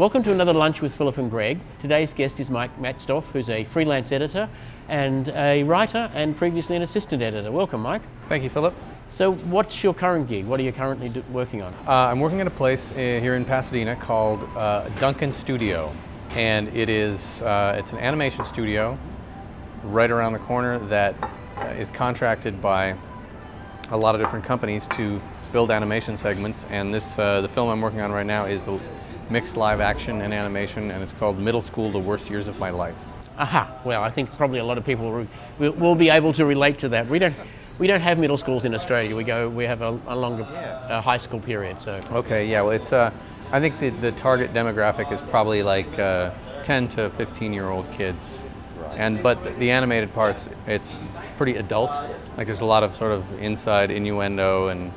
Welcome to another Lunch with Philip and Greg. Today's guest is Mike Matzdorff, who's a freelance editor and a writer and previously an assistant editor. Welcome, Mike. Thank you, Philip. So what's your current gig? What are you currently working on? I'm working at a place here in Pasadena called Duncan Studio, and it's an animation studio right around the corner that is contracted by a lot of different companies to build animation segments, and the film I'm working on right now is a mixed live action and animation, and it's called Middle School: The Worst Years of My Life. Aha, well, I think probably a lot of people will be able to relate to that. We don't have middle schools in Australia. We have a longer high school period. So okay, yeah, well, it's I think the target demographic is probably like 10 to 15-year-old kids, but the animated parts, it's pretty adult. Like there's a lot of sort of inside innuendo and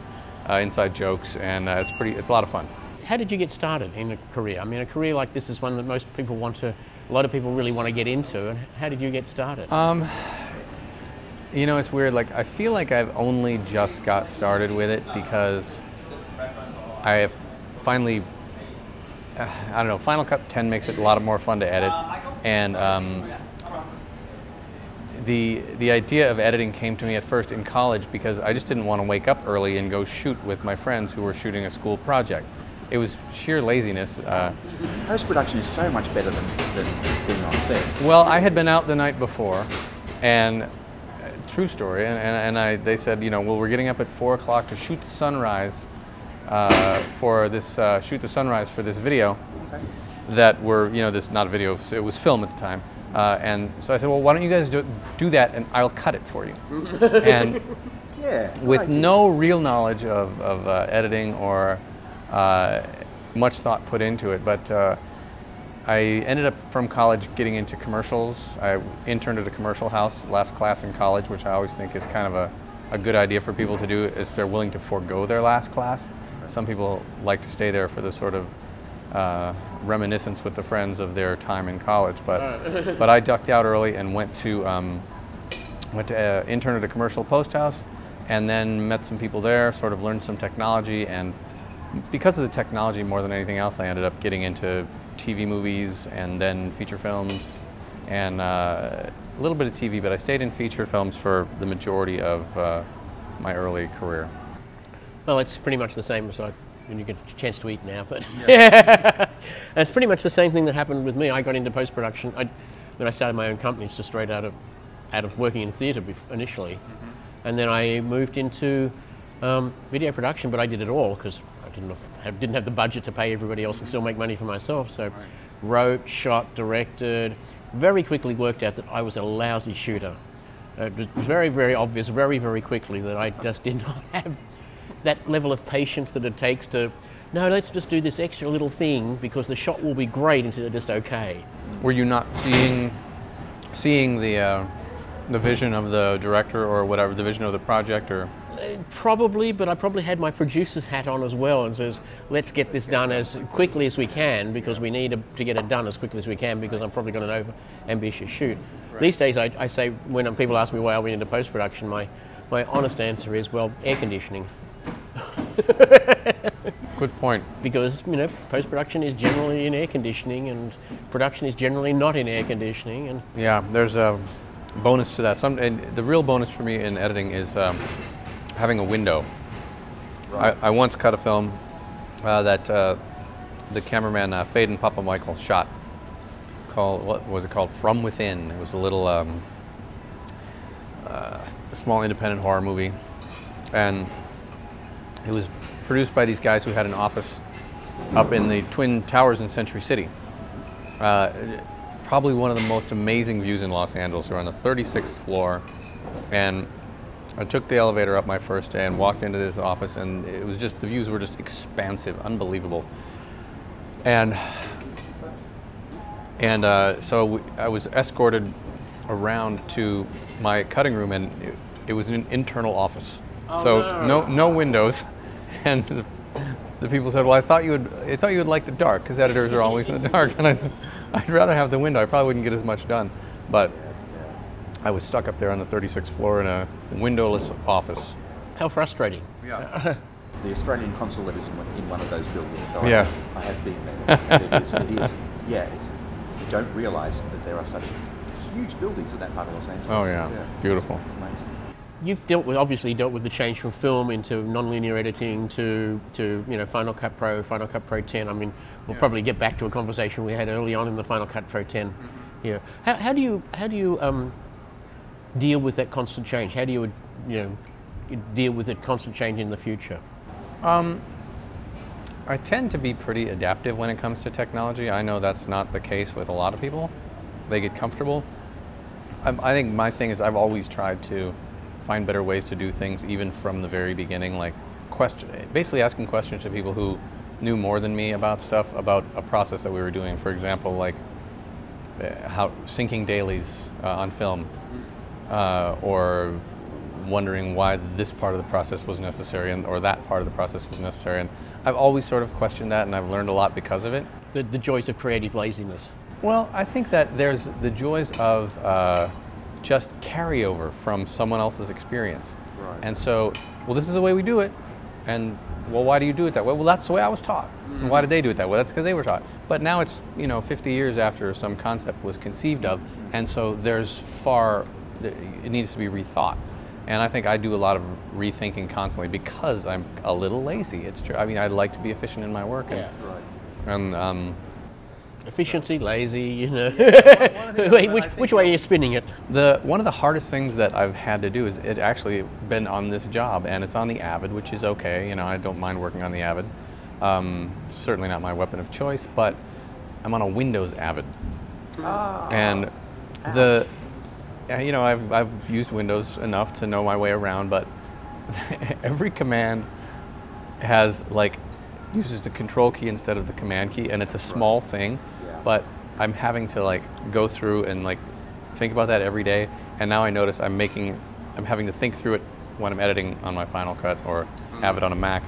inside jokes, and it's a lot of fun. How did you get started in a career? I mean, a career like this is one that most people a lot of people really want to get into. And how did you get started? You know, it's weird. Like, I feel like I've only just got started with it because I have finally, I don't know, Final Cut 10 makes it a lot more fun to edit. And the idea of editing came to me at first in college because I just didn't want to wake up early and go shoot with my friends who were shooting a school project. It was sheer laziness. Post-production is so much better than being on set. Well, I had been out the night before, and true story, and they said, you know, well, we're getting up at 4 o'clock to shoot the sunrise for this video. Okay. That were, you know, this not a video, it was film at the time. And so I said, well, why don't you guys do that, and I'll cut it for you. And yeah, with no real knowledge of editing or much thought put into it, but I ended up from college getting into commercials. I interned at a commercial house last class in college, which I always think is kind of a good idea for people to do if they're willing to forego their last class. Some people like to stay there for the sort of reminiscence with the friends of their time in college, but I ducked out early and went to intern at a commercial post house, and then met some people there, sort of learned some technology, and because of the technology more than anything else, I ended up getting into TV movies and then feature films, and a little bit of TV, but I stayed in feature films for the majority of my early career. Well, it's pretty much the same as when you get a chance to eat now, but yeah. It's pretty much the same thing that happened with me. I got into post-production when I started my own company. It's just straight out of working in theatre initially, and then I moved into video production. But I did it all because I didn't have the budget to pay everybody else and still make money for myself. So wrote, shot, directed. Very quickly worked out that I was a lousy shooter. It was very, very obvious very, very quickly that I just did not have that level of patience that it takes to, no, let's just do this extra little thing because the shot will be great instead of just okay. Were you not seeing the vision of the director or whatever, the vision of the project, or? Probably, but I probably had my producer's hat on as well and says, let's get this done as quickly as we can because we need to get it done as quickly as we can because I'm probably got an over-ambitious shoot. Right. These days I say, when people ask me why I went into post-production, my honest answer is, well, air conditioning. Good point. Because, you know, post-production is generally in air conditioning and production is generally not in air conditioning. And yeah, there's a bonus to that. And the real bonus for me in editing is having a window. Right. I once cut a film that the cameraman Fade and Papa Michael shot called, what was it called? From Within. It was a little a small independent horror movie, and it was produced by these guys who had an office up in the Twin Towers in Century City. Probably one of the most amazing views in Los Angeles. We're on the 36th floor, and I took the elevator up my first day and walked into this office, and it was just, the views were just expansive, unbelievable. And so I was escorted around to my cutting room, and it was an internal office. Oh, so no windows, and the people said, "Well, I thought you would like the dark because editors are always in the dark." And I said, "I'd rather have the window. I probably wouldn't get as much done." But I was stuck up there on the 36th floor in a windowless office. How frustrating. Yeah. the Australian consulate is in one of those buildings, so Yeah. I have been there. It is, yeah, you don't realise that there are such huge buildings in that part of Los Angeles. Oh yeah, beautiful. Amazing. You've obviously dealt with the change from film into non-linear editing to Final Cut Pro, Final Cut Pro 10. I mean, we'll probably get back to a conversation we had early on in the Final Cut Pro 10. Mm-hmm. Yeah. How do you deal with that constant change? How do you deal with that constant change in the future? I tend to be pretty adaptive when it comes to technology. I know that's not the case with a lot of people. They get comfortable. I think my thing is I've always tried to find better ways to do things, even from the very beginning, like basically asking questions to people who knew more than me about stuff, about a process that we were doing. For example, like how syncing dailies on film, or wondering why this part of the process was necessary or that part of the process was necessary. And I've always sort of questioned that, and I've learned a lot because of it. The joys of creative laziness. Well, I think that there's the joys of just carryover from someone else's experience. Right. And so, well, this is the way we do it. And, well, why do you do it that way? Well, that's the way I was taught. Mm-hmm. And why did they do it that way? That's because they were taught. But now it's, 50 years after some concept was conceived of. And so it needs to be rethought. And I think I do a lot of rethinking constantly because I'm a little lazy. It's true. I mean, I like to be efficient in my work. Yeah, right. And efficiency, lazy, which way are you spinning it? One of the hardest things that I've had to do is it actually been on this job, and it's on the Avid, which is okay. I don't mind working on the Avid. Certainly not my weapon of choice, but I'm on a Windows Avid. And I've used Windows enough to know my way around, but every command uses the control key instead of the command key, and it's a small thing, but I'm having to go through and think about that every day. And now I notice I'm having to think through it when I'm editing on my Final Cut or have it on a Mac.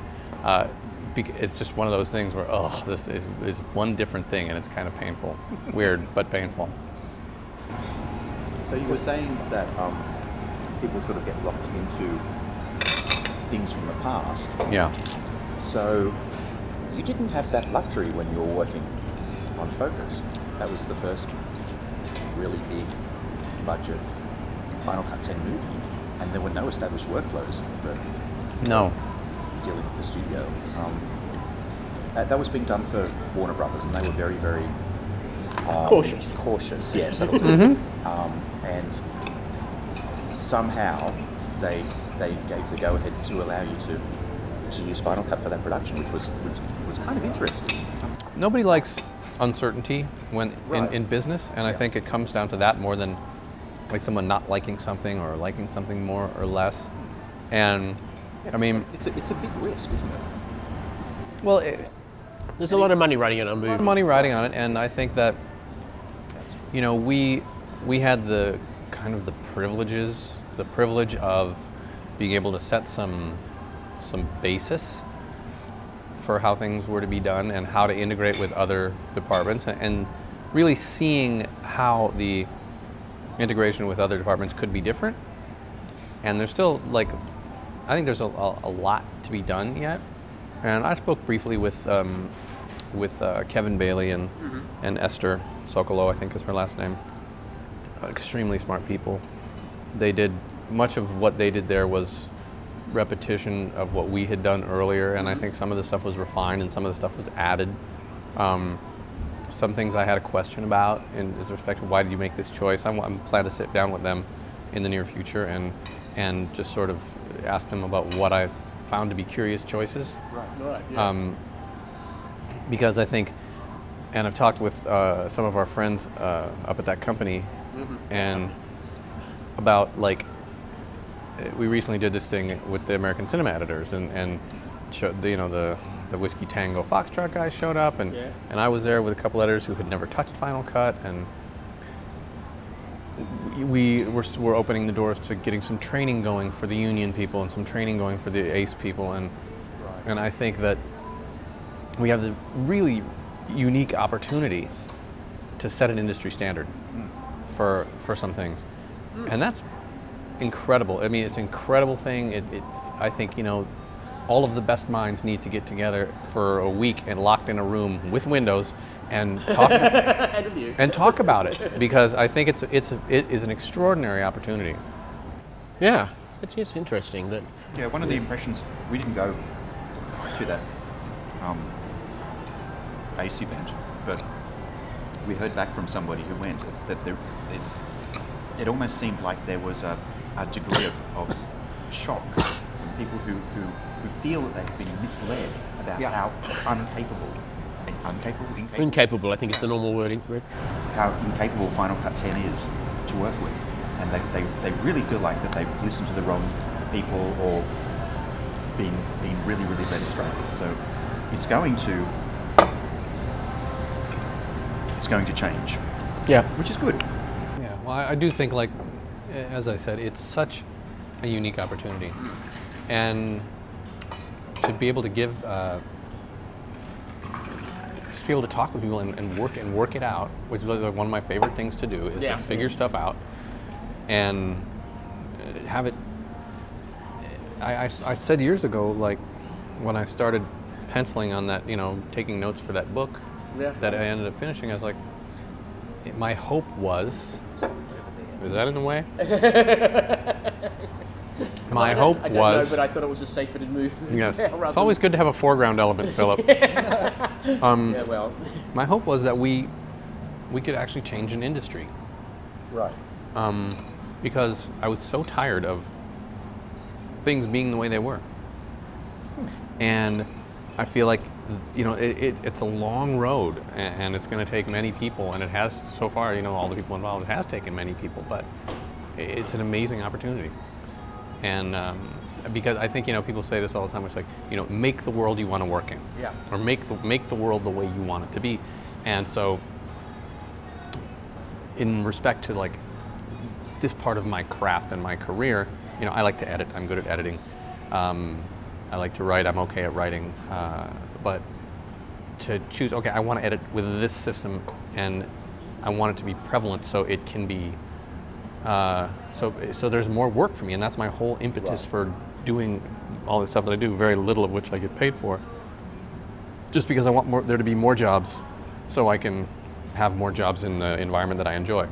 It's just one of those things where, this is one different thing, and it's kind of painful. Weird, but painful. So you were saying that people sort of get locked into things from the past. Yeah. So you didn't have that luxury when you were working on Focus. That was the first really big budget Final Cut 10 movie, and there were no established workflows for dealing with the studio. That was being done for Warner Brothers, and they were very, very cautious. Cautious, yes. And somehow they gave the go-ahead to allow you to use Final Cut for that production, which was kind of interesting. Nobody likes uncertainty in business, and I think it comes down to that more than someone not liking something or liking something more or less. And I mean, it's a big risk, isn't it? Well, there's a lot of money riding on a movie. A lot of money riding on it, and I think that we had the kind of the privilege of being able to set some basis for how things were to be done and how to integrate with other departments, and really seeing how the integration with other departments could be different. And there's still I think there's a lot to be done yet. And I spoke briefly with Kevin Bailey and Esther Sokolow, I think is her last name. Extremely smart people. They did much of what they did there was repetition of what we had done earlier, and I think some of the stuff was refined and some of the stuff was added. Some things I had a question about in respect to why did you make this choice. I'm planning to sit down with them in the near future and just sort of ask them about what I found to be curious choices. Right. Yeah. Because I think, and I've talked with some of our friends up at that company, and about we recently did this thing with the American Cinema Editors, and showed the Whiskey Tango Foxtrot guys showed up, and I was there with a couple editors who had never touched Final Cut, and we're opening the doors to getting some training going for the union people and some training going for the ACE people, and I think that we have the really unique opportunity to set an industry standard for some things, and that's incredible. I mean, it's an incredible thing. I think all of the best minds need to get together for a week and locked in a room with windows and talk, and talk about it, because I think it is an extraordinary opportunity. Yeah, it's interesting that. Yeah, one of the impressions, we didn't go to that ACE event, but we heard back from somebody who went that it almost seemed like there was a degree of shock from people who feel that they've been misled about how Incapable, I think is the normal wording, Rick. How incapable Final Cut 10 is to work with. And they really feel like that they've listened to the wrong people or been really, really led astray. So it's going to change. Yeah. Which is good. Yeah, well, I do think, like, as I said, it's such a unique opportunity. And to be able to give, just be able to talk with people and work it out, which is like one of my favorite things to do, is to figure stuff out and have it. I said years ago, like, when I started penciling on that, taking notes for that book that I ended up finishing, I was like, my hope was, is that in the way? My hope I don't know, but I thought it was a safer to move. Yes, it's always good to have a foreground element, Philip. Yeah, well. My hope was that we could actually change an industry. Right. Because I was so tired of things being the way they were. And I feel like, it's a long road, and it's going to take many people, and it has so far, all the people involved, it has taken many people, but it's an amazing opportunity. And because I think, people say this all the time, it's like, make the world you want to work in. Yeah. Or make the world the way you want it to be. And so, in respect to, like, this part of my craft and my career, I like to edit. I'm good at editing. I like to write. I'm okay at writing. But to choose, okay, I want to edit with this system, and I want it to be prevalent so it can be, so there's more work for me, and that's my whole impetus for doing all this stuff that I do, very little of which I get paid for. Just because I want there to be more jobs, so I can have more jobs in the environment that I enjoy.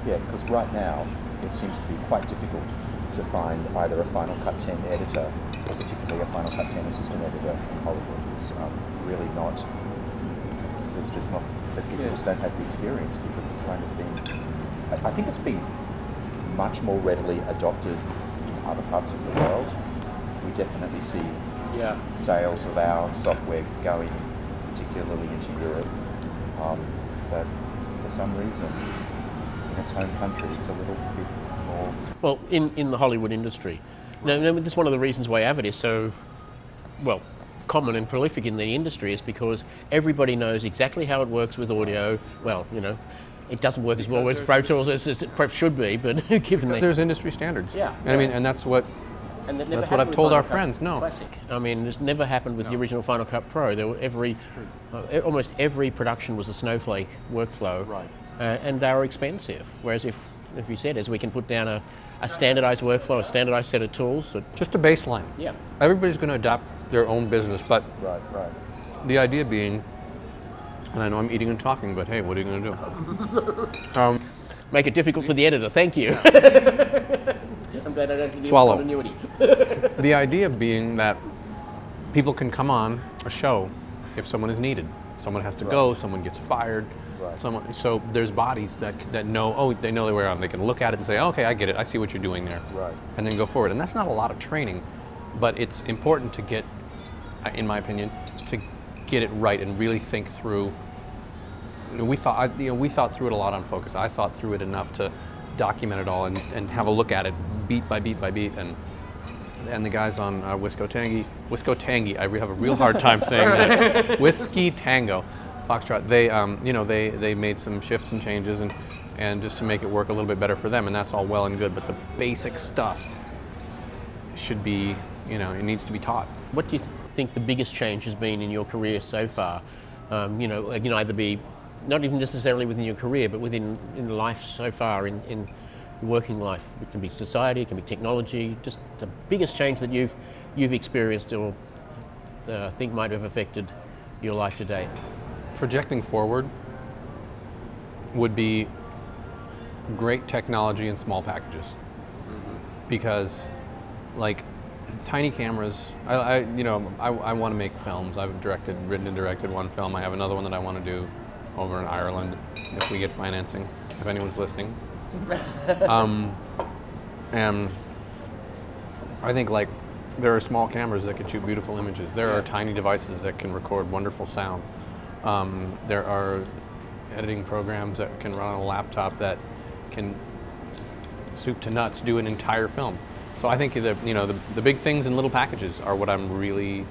Yeah, because right now it seems to be quite difficult to find either a Final Cut 10 editor, or particularly a Final Cut 10 assistant editor in Hollywood. It's really not. There's just not. That people just don't have the experience, because it's kind of been. I think it's been much more readily adopted in other parts of the world. We definitely see sales of our software going, particularly into Europe, but for some reason, in its home country, it's a little bit more. Well, in the Hollywood industry. Now, this is one of the reasons why Avid is so, common and prolific in the industry, is because everybody knows exactly how it works with audio. Well, it doesn't work as well with Pro Tools as it perhaps should be, but given there's industry standards. Yeah. And I mean, and that's what. And that's what I've told our friends. No. Classic. I mean, this never happened with the original Final Cut Pro. There were almost every production was a snowflake workflow, Right. And they were expensive. Whereas if you said, as we can put down a standardized workflow, a standardized set of tools. Just a baseline. Yeah. Everybody's going to adopt their own business, but Right. the idea being, and I know I'm eating and talking, but hey, what are you going to do? Make it difficult for the editor. Thank you. I'm glad I don't have the Swallow. continuity. The idea being that people can come on a show if someone is needed. Someone has to go, someone gets fired. Right. So there's bodies that know, they know they were on. They can look at it and say, okay, I get it. I see what you're doing there. Right. And then go forward. And that's not a lot of training, but it's important to get, in my opinion, to get it right and really think through. We thought through it a lot on Focus. I thought through it enough to document it all and have a look at it beat by beat by beat. And the guys on Wisco Tangy, I have a real hard time saying that. Whiskey Tango, Foxtrot. They made some shifts and changes and just to make it work a little bit better for them. And that's all well and good. But the basic stuff should be, it needs to be taught. What do you think the biggest change has been in your career so far? Either be not even necessarily within your career, but in life so far, in working life. It can be society, it can be technology. Just the biggest change that you've you've experienced or think might have affected your life to date? Projecting forward would be great technology in small packages, because like tiny cameras, I want to make films. I've written and directed one film. I have another one that I want to do over in Ireland if we get financing, if anyone's listening. And I think like there are small cameras that can shoot beautiful images. There are tiny devices that can record wonderful sound. There are editing programs that can run on a laptop that can soup to nuts do an entire film. So I think that the big things in little packages are what I'm really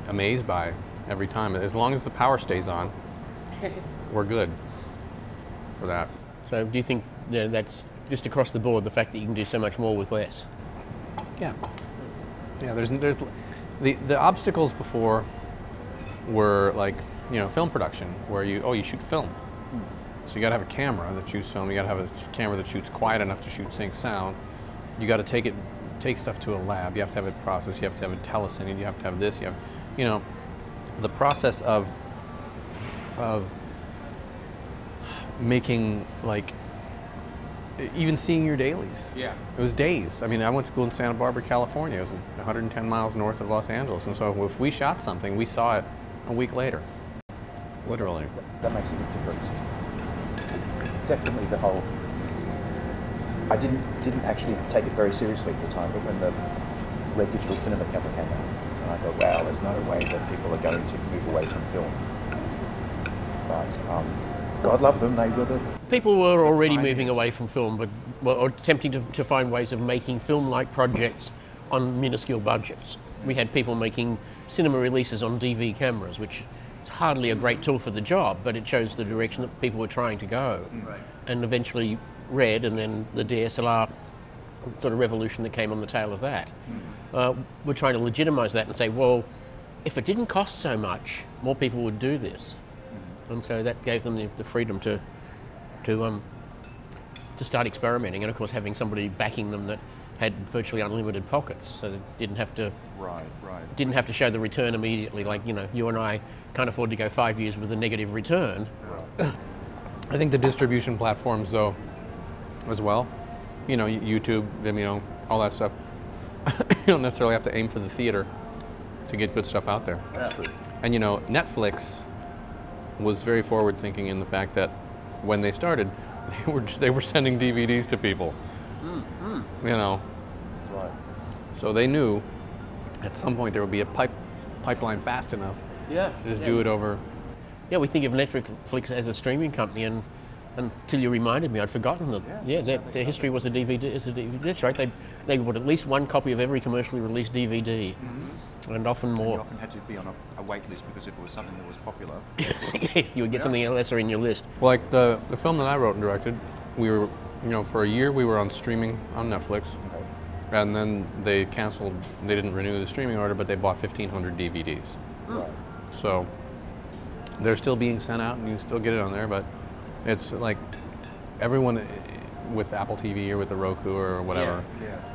amazed by every time. As long as the power stays on, we're good for that. So do you think that's just across the board, the fact that you can do so much more with less? Yeah. There's the obstacles before were like film production, where you shoot film. So you got to have a camera that shoots film. You got to have a camera that shoots quiet enough to shoot sync sound. You got to take stuff to a lab. You have to have it processed. You have to have it telecine. You have to have this. You have, the process of making, like, even seeing your dailies. Yeah. It was days. I mean, I went to school in Santa Barbara, California. It was 110 miles north of Los Angeles, and so if we shot something, we saw it a week later. Literally. That makes a big difference. Definitely the whole... I didn't actually take it very seriously at the time, but when the Red Digital Cinema camera came out, and I thought, wow, there's no way that people are going to move away from film. But God love them, they were the... People were already moving away from film, but were attempting to find ways of making film-like projects on minuscule budgets. We had people making cinema releases on DV cameras, which is hardly a great tool for the job, but it shows the direction that people were trying to go. Right. And eventually Red, and then the DSLR sort of revolution that came on the tail of that. We're trying to legitimise that and say, well, if it didn't cost so much, more people would do this. And so that gave them the freedom to start experimenting, and of course having somebody backing them that had virtually unlimited pockets, so they didn't have to didn't have to show the return immediately. Like you and I can't afford to go 5 years with a negative return. Right. I think the distribution platforms, though, as well, YouTube, Vimeo, all that stuff. You don't necessarily have to aim for the theater to get good stuff out there. That's true. And Netflix was very forward thinking in the fact that when they started, they were sending DVDs to people. Right. So they knew at some point there would be a pipeline fast enough. To just do it over. Yeah, we think of Netflix as a streaming company, and until you reminded me, I'd forgotten that. Their history was a DVD. That's right. They would at least one copy of every commercially released DVD. And often more. And you often had to be on a wait list, because if it was something that was popular... Yes, you would get something lesser in your list. Well, like the film that I wrote and directed, we were, for a year we were on streaming on Netflix. Okay. And then they canceled, they didn't renew the streaming order, but they bought 1,500 DVDs. Right. So they're still being sent out, and you can still get it on there, but it's like everyone with Apple TV or with the Roku or whatever.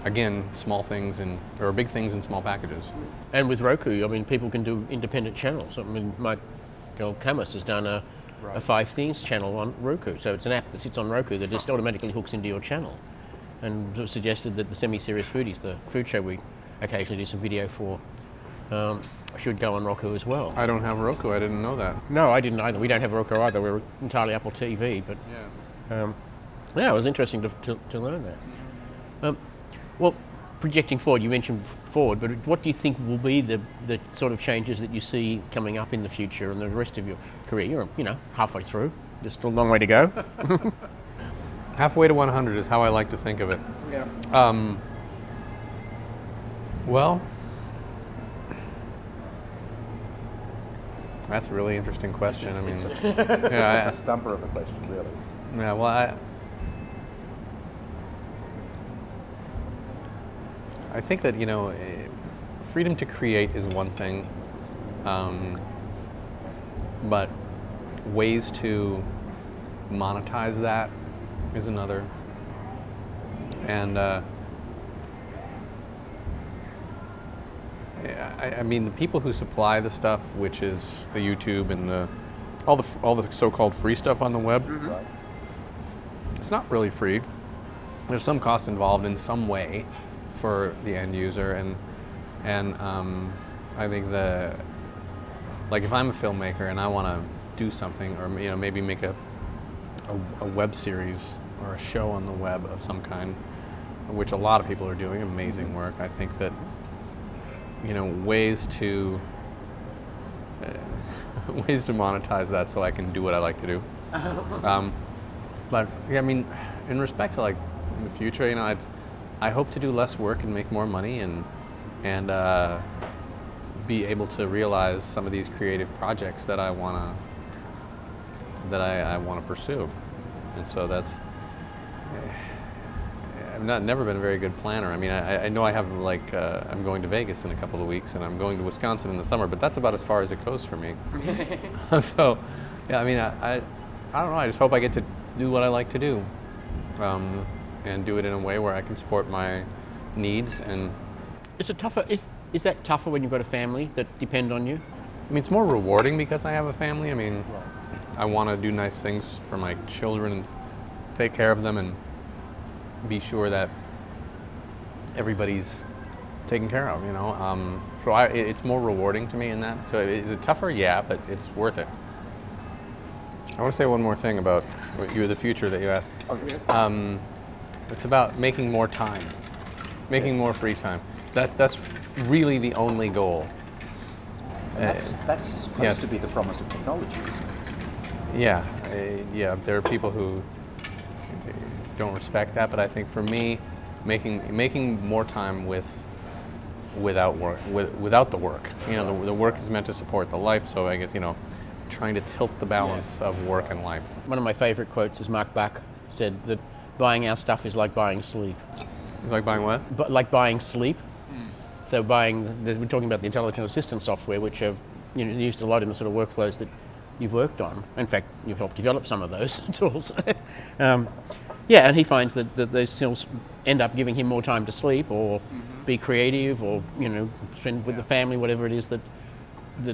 Again, small things or big things in small packages. And with Roku, I mean, people can do independent channels. I mean, Mike Matzdorff has done a 5 Things channel on Roku. So it's an app that sits on Roku that just automatically hooks into your channel. And suggested that the Semi-Serious Foodies, the food show we occasionally do some video for, should go on Roku as well. I don't have Roku. I didn't know that. No, I didn't either. We don't have Roku either. We're entirely Apple TV. But it was interesting to learn that. Well, projecting forward, you mentioned forward, but what do you think will be the sort of changes that you see coming up in the future and the rest of your career? You're halfway through. There's still a long way to go. Halfway to 100 is how I like to think of it. Yeah. Well, that's a really interesting question. I mean, it's a stumper of a question, really. Yeah. Well, I think that freedom to create is one thing, but ways to monetize that is another. And I mean, the people who supply the stuff, which is the YouTube and all the so-called free stuff on the web, Right. it's not really free. There's some cost involved in some way for the end user, and I think like if I'm a filmmaker and I want to do something, or maybe make a web series or a show on the web of some kind, which a lot of people are doing amazing work. I think that ways to monetize that so I can do what I like to do. But yeah, I mean, in respect to like in the future, I hope to do less work and make more money and be able to realize some of these creative projects that I wanna pursue. And so that's, I've never been a very good planner. I mean, I know I have like, I'm going to Vegas in a couple of weeks and I'm going to Wisconsin in the summer, but that's about as far as it goes for me. So, yeah, I mean, I don't know, I just hope I get to do what I like to do, and do it in a way where I can support my needs. And Is it tougher? Is that tougher when you've got a family that depend on you? I mean, it's more rewarding because I have a family. I mean, I want to do nice things for my children and take care of them and be sure that everybody's taken care of, So it's more rewarding to me in that. So is it tougher? Yeah, but it's worth it. I want to say one more thing about the future that you asked. Okay. It's about making more time, making more free time. That's really the only goal. And that's supposed to be the promise of technology, isn't it? Yeah, yeah. There are people who don't respect that, but I think for me, making more time without the work. The work is meant to support the life. So I guess trying to tilt the balance of work and life. One of my favorite quotes is Mark Buck said that buying our stuff is like buying sleep. It's like buying what? But like buying sleep. So we're talking about the intelligent assistant software, which have used a lot in the sort of workflows that you've worked on. In fact, you've helped develop some of those tools. And he finds that those skills end up giving him more time to sleep or be creative or spend with the family, whatever it is that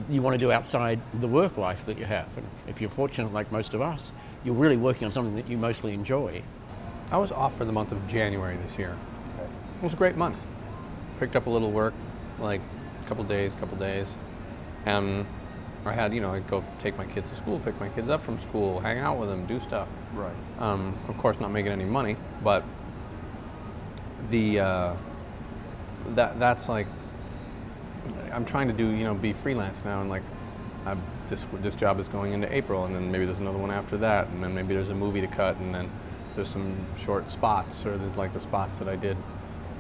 you want to do outside the work life that you have. And if you're fortunate, like most of us, you're really working on something that you mostly enjoy. I was off for the month of January this year. It was a great month. Picked up a little work, like a couple days, and I had, I'd go take my kids to school, pick my kids up from school, hang out with them, do stuff. Right. Of course, not making any money, but that's like, I'm trying to do, be freelance now, and like, this job is going into April, and then maybe there's another one after that, and then maybe there's a movie to cut, and then there's some short spots, or there's like the spots that I did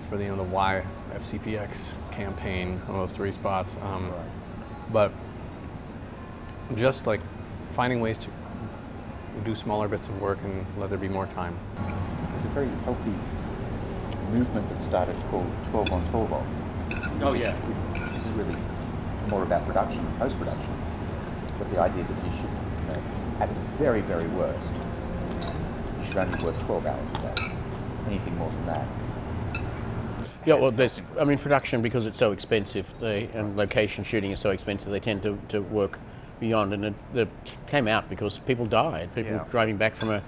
for the Y FCPX campaign, those 3 spots. But just like finding ways to do smaller bits of work and let there be more time. There's a very healthy movement that started called 12 on 12 off. Oh yeah. This is really more about production and post-production. But the idea that you should, at the very, very worst, you should only work 12 hours a day. Anything more than that. Yeah, well, production, because it's so expensive, and location shooting is so expensive, they tend to work beyond, and it came out because people died. People driving back from a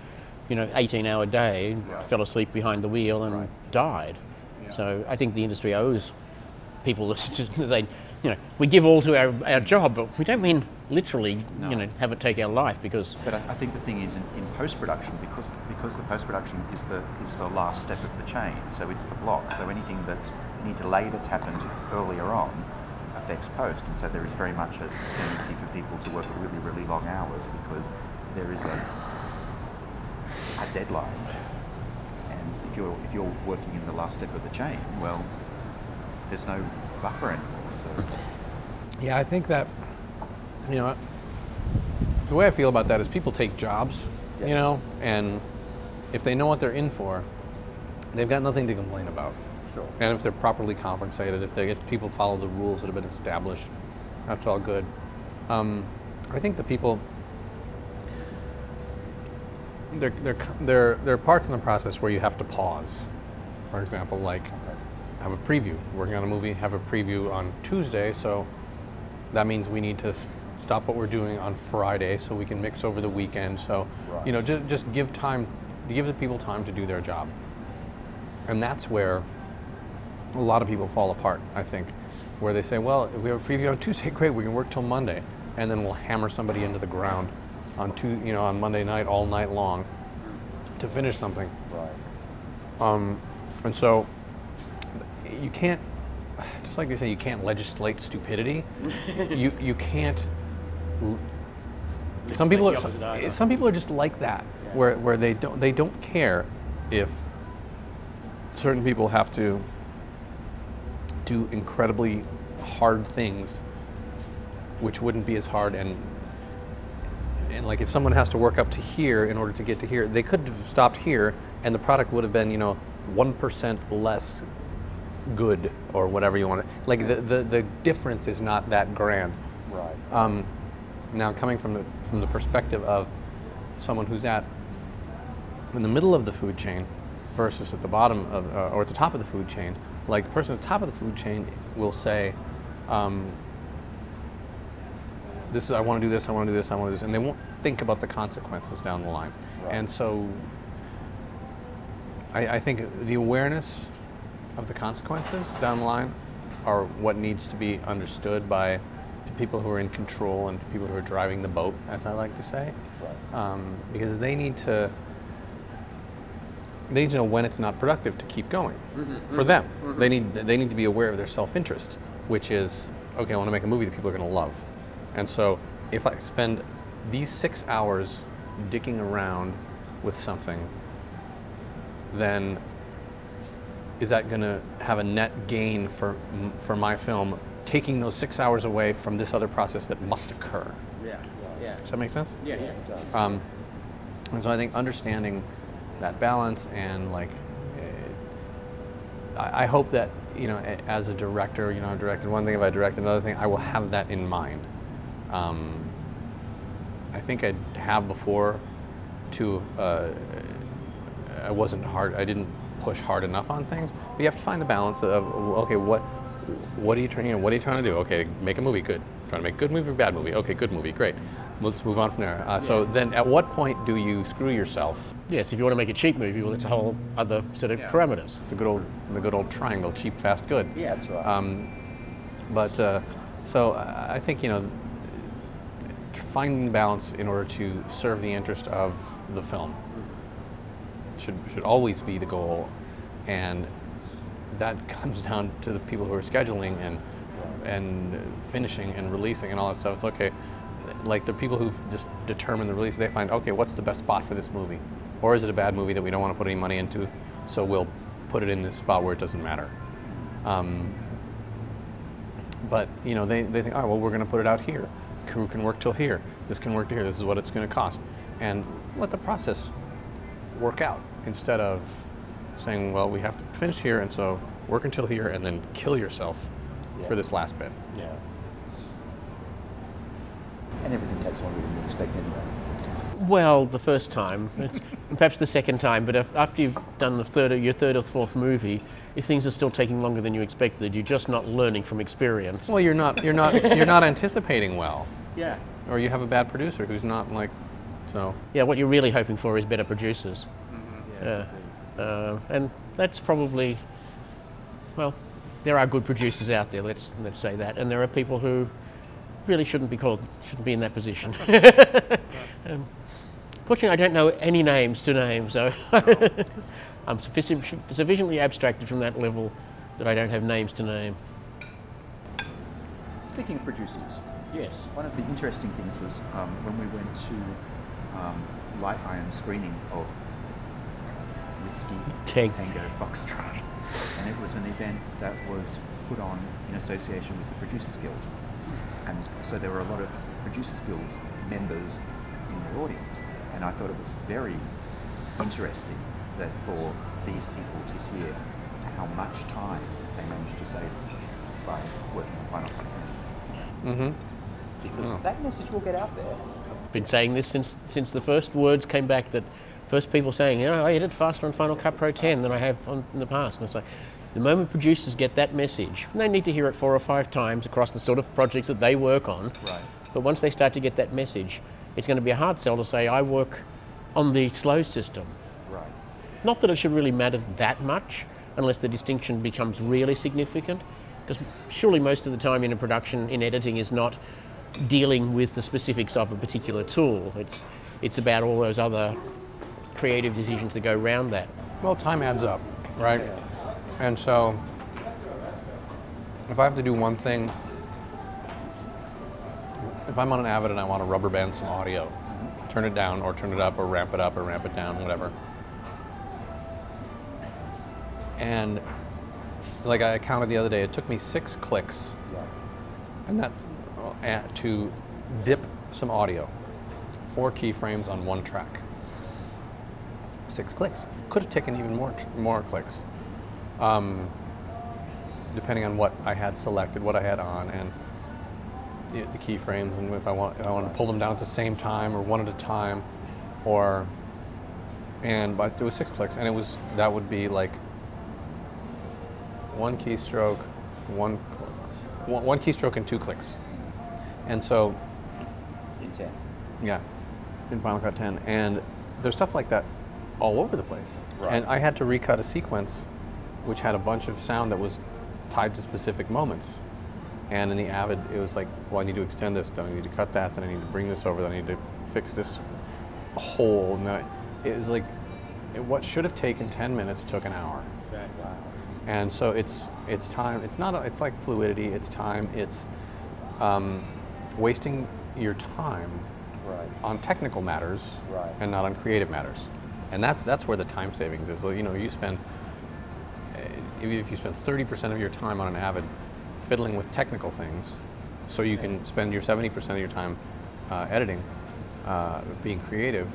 18-hour day fell asleep behind the wheel and died. Yeah. So I think the industry owes people we give all to our job, but we don't mean literally have it take our life, because. But I think the thing is in post-production, because the post-production is the last step of the chain, so it's the block. So anything any delay that's happened earlier on affects post, and so there is very much a tendency for people to work really, really long hours because there is a deadline. And if you're working in the last step of the chain, well, there's no buffer anymore. So yeah, I think that the way I feel about that is people take jobs, and if they know what they're in for, they've got nothing to complain about. Sure. And if they're properly compensated, if people follow the rules that have been established, that's all good. I think the people, there are parts in the process where you have to pause. For example, like have a preview. Working on a movie, have a preview on Tuesday, so that means we need to stop what we're doing on Friday so we can mix over the weekend. So, Right. you know, just give the people time to do their job. And that's where a lot of people fall apart, I think, where they say, well, if we have a preview on Tuesday, great, we can work till Monday, and then we'll hammer somebody into the ground on Monday night all night long to finish something. Right. And so you can't, just like they say, you can't legislate stupidity. you can't. Some people are just like that, where they don't care if certain people have to do incredibly hard things, which wouldn't be as hard, and like if someone has to work up to here in order to get to here, they could have stopped here, and the product would have been 1% less good, or whatever you want to. Like the difference is not that grand. Right. Now, coming from the perspective of someone who's in the middle of the food chain versus at the bottom of or at the top of the food chain, like the person at the top of the food chain will say, I want to do this, I want to do this, I want to do this, and they won't think about the consequences down the line. Right. And so I think the awareness of the consequences down the line are what needs to be understood by the people who are in control and people who are driving the boat, as I like to say. Right. Because they need to know when it's not productive to keep going. For them. They need to be aware of their self-interest, which is, okay, I want to make a movie that people are going to love. And so if I spend these 6 hours dicking around with something, then is that going to have a net gain for my film, taking those 6 hours away from this other process that must occur? Yeah. Yeah. Does that make sense? Yeah. It does. And so I think understanding that balance, and like, I hope that, as a director, I've directed one thing, if I direct another thing, I will have that in mind. I think I have before I didn't push hard enough on things, but you have to find the balance of, okay, what are you trying to do? Okay, make a movie, good. Trying to make a good movie or bad movie? Okay, good movie, great. Let's move on from there. So then at what point do you screw yourself? Yes, if you want to make a cheap movie, well, it's a whole other set of parameters. It's the good old triangle, cheap, fast, good. Yeah, that's right. So I think, finding balance in order to serve the interest of the film should always be the goal, and that comes down to the people who are scheduling and finishing and releasing and all that stuff. It's okay, like the people who just determine the release, they find, okay, what's the best spot for this movie? Or is it a bad movie that we don't want to put any money into, so we'll put it in this spot where it doesn't matter. But they think, oh, well, we're going to put it out here. Crew can work till here. This can work to here. This is what it's going to cost. And let the process work out, instead of saying, well, we have to finish here, and so work until here, and then kill yourself for this last bit. Yeah. And everything takes longer than you expect anyway. Well, the first time, perhaps the second time, but after you've done your third or fourth movie, if things are still taking longer than you expected, you're just not learning from experience. Well, you're not anticipating well. Yeah. Or you have a bad producer who's not so. Yeah, what you're really hoping for is better producers. Yeah. And that's probably, well, there are good producers out there. Let's say that, and there are people who really shouldn't be in that position. Fortunately, I don't know any names to name, so I'm sufficiently abstracted from that level that I don't have names to name. Speaking of producers, Yes. one of the interesting things was when we went to Light Iron screening of Whiskey Tango Foxtrot, and it was an event that was put on in association with the Producers Guild, and so there were a lot of Producers Guild members in the audience, and I thought it was very interesting that for these people to hear how much time they managed to save by working on Final Cut 10. Because that message will get out there. I've been saying this since the first words came back, that first people saying, I edit faster on Final Cut Pro 10 than I have in the past. And it's like, The moment producers get that message, and they need to hear it 4 or 5 times across the sort of projects that they work on, Right. but once they start to get that message, it's going to be a hard sell to say, I work on the slow system. Right. Not that it should really matter that much, unless the distinction becomes really significant, because surely most of the time in a production, in editing, is not dealing with the specifics of a particular tool. It's about all those other creative decisions that go around that. Well, time adds up, right? And so, if I have to do one thing, if I'm on an Avid and I want to rubber band some audio, turn it down or turn it up or ramp it down, whatever. And like I counted the other day, it took me 6 clicks, and that to dip some audio, 4 keyframes on 1 track. 6 clicks. Could have taken even more clicks, depending on what I had selected, what I had on, and the keyframes, and if I want to pull them down at the same time or one at a time, but it was 6 clicks, and that would be like 1 keystroke, one keystroke and 2 clicks, and so In 10. yeah, in Final Cut 10, and there's stuff like that all over the place. Right. And I had to recut a sequence which had a bunch of sound that was tied to specific moments. And in the Avid, it was like, well, I need to extend this, then I need to cut that, then I need to bring this over, then I need to fix this hole. And it was like, what should have taken 10 minutes took an hour. Right. Wow. And so it's time, it's like fluidity, it's time, it's wasting your time Right. on technical matters Right. and not on creative matters. And that's where the time savings is. You know, you spend, if you spend 30% of your time on an Avid fiddling with technical things, so you can spend your 70% of your time editing, being creative,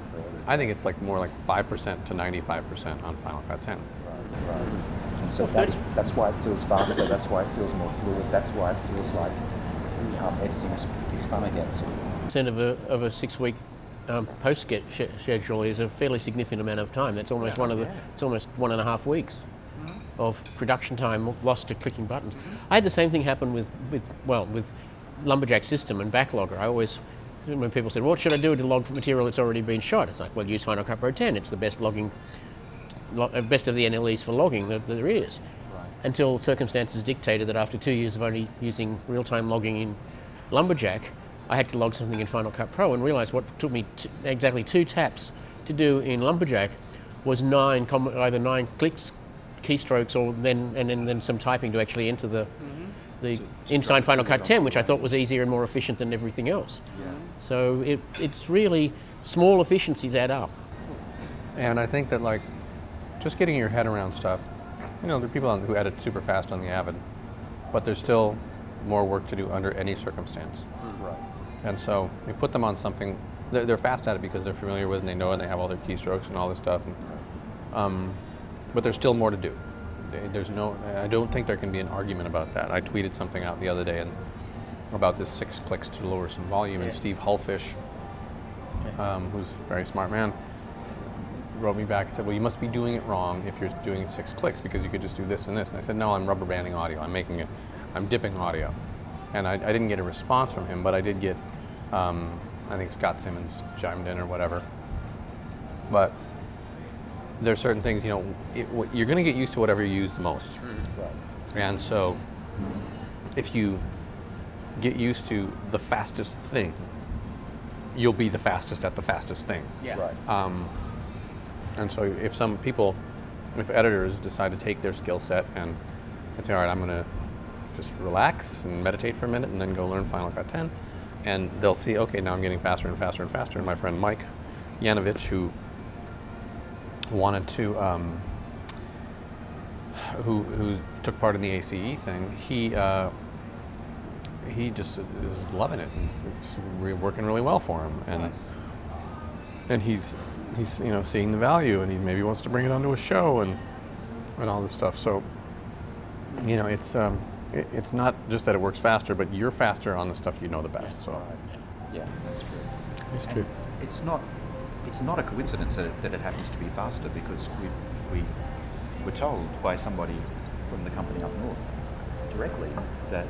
I think it's like more like 5% to 95% on Final Cut 10. Right. And so that's why it feels faster, that's why it feels more fluid, that's why it feels like editing is fun again, sort of. Percent of a 6-week post schedule is a fairly significant amount of time. That's almost it's almost 1.5 weeks of production time lost to clicking buttons. I had the same thing happen with Lumberjack system and Backlogger. I always, when people said, what should I do to log material that's already been shot? It's like, well, use Final Cut Pro 10. It's the best logging, best of the NLEs for logging that there is. Right. Until circumstances dictated that after 2 years of only using real-time logging in Lumberjack, I had to log something in Final Cut Pro and realised what took me exactly 2 taps to do in Lumberjack was either 9 clicks, keystrokes, or then some typing to actually enter the inside Final Cut 10, which I thought was easier and more efficient than everything else. Yeah. So it's really small efficiencies add up. And I think that, like, just getting your head around stuff, you know, there are people who edit super fast on the Avid, but there's still more work to do under any circumstance. Right. And so you put them on something, they're fast at it because they're familiar with it and they know it and they have all their keystrokes and all this stuff. And, but there's still more to do. I don't think there can be an argument about that. I tweeted something out the other day about this 6 clicks to lower some volume, and Steve Hullfish, who's a very smart man, wrote me back and said, well, you must be doing it wrong if you're doing 6 clicks because you could just do this and this. And I said, no, I'm rubber banding audio. I'm dipping audio. And I didn't get a response from him, but I did get, I think Scott Simmons chimed in or whatever. But there are certain things, you know, you're going to get used to whatever you use the most. Right. And so if you get used to the fastest thing, you'll be the fastest at the fastest thing. Yeah. Right. And so if editors decide to take their skill set and say, all right, I'm going to just relax and meditate for a minute and then go learn Final Cut 10, and they'll see, okay, now I'm getting faster and faster and faster. And my friend Mike Yanovich, who wanted to, who took part in the ACE thing, he just is loving it. It's working really well for him, and Nice. and he's you know, seeing the value, and he maybe wants to bring it onto a show and all this stuff. So, you know, it's not just that it works faster, but you're faster on the stuff you know the best. So, Yeah, that's true. That's true. It's not a coincidence that it happens to be faster, because we were told by somebody from the company up north directly that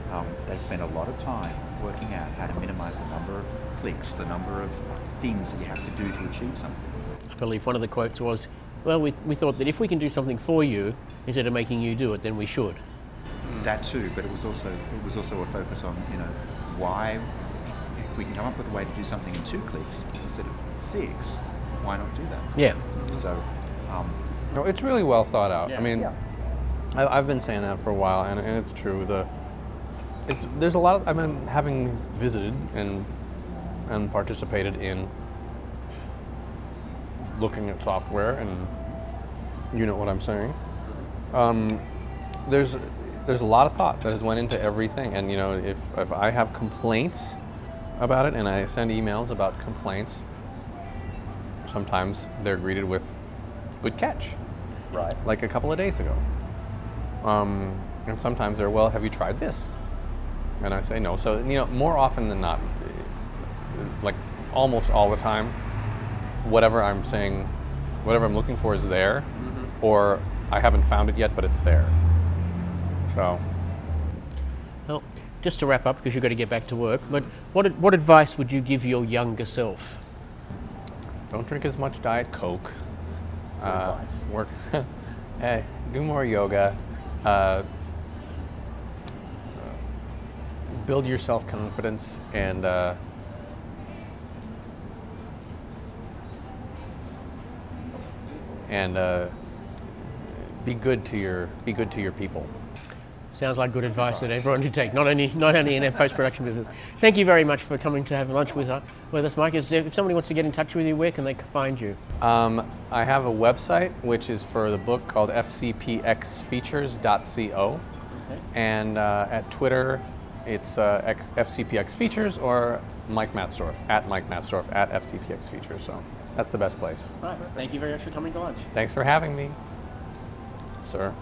they spend a lot of time working out how to minimize the number of clicks, the number of things that you have to do to achieve something. I believe one of the quotes was, well, we thought that if we can do something for you instead of making you do it, then we should. That too, but it was also a focus on, you know, why, if we can come up with a way to do something in 2 clicks instead of 6, why not do that? Yeah. So, no, it's really well thought out. Yeah. I mean, yeah. I've been saying that for a while, and it's true. There's a lot of, I've been having visited and participated in looking at software, and you know what I'm saying. There's a lot of thought that has went into everything, and you know, if I have complaints about it and I send emails about complaints, sometimes they're greeted with good catch, Right. like a couple of days ago. And sometimes they're, well, have you tried this? And I say no. So, you know, more often than not, like almost all the time, whatever I'm saying, whatever I'm looking for is there, or I haven't found it yet, but it's there. So. Well, just to wrap up, because you've got to get back to work, but what advice would you give your younger self? Don't drink as much Diet Coke. Good advice. Work. Hey, do more yoga. Build your self-confidence and be good to your people. Sounds like good advice that everyone should take, not only in their post-production business. Thank you very much for coming to have lunch with us, Mike. If somebody wants to get in touch with you, where can they find you? I have a website which is for the book called fcpxfeatures.co, and at Twitter it's FCPXFeatures or Mike Matzdorff, at Mike Matzdorff, at FCPXFeatures. So that's the best place. Right. Thank you very much for coming to lunch. Thanks for having me, sir.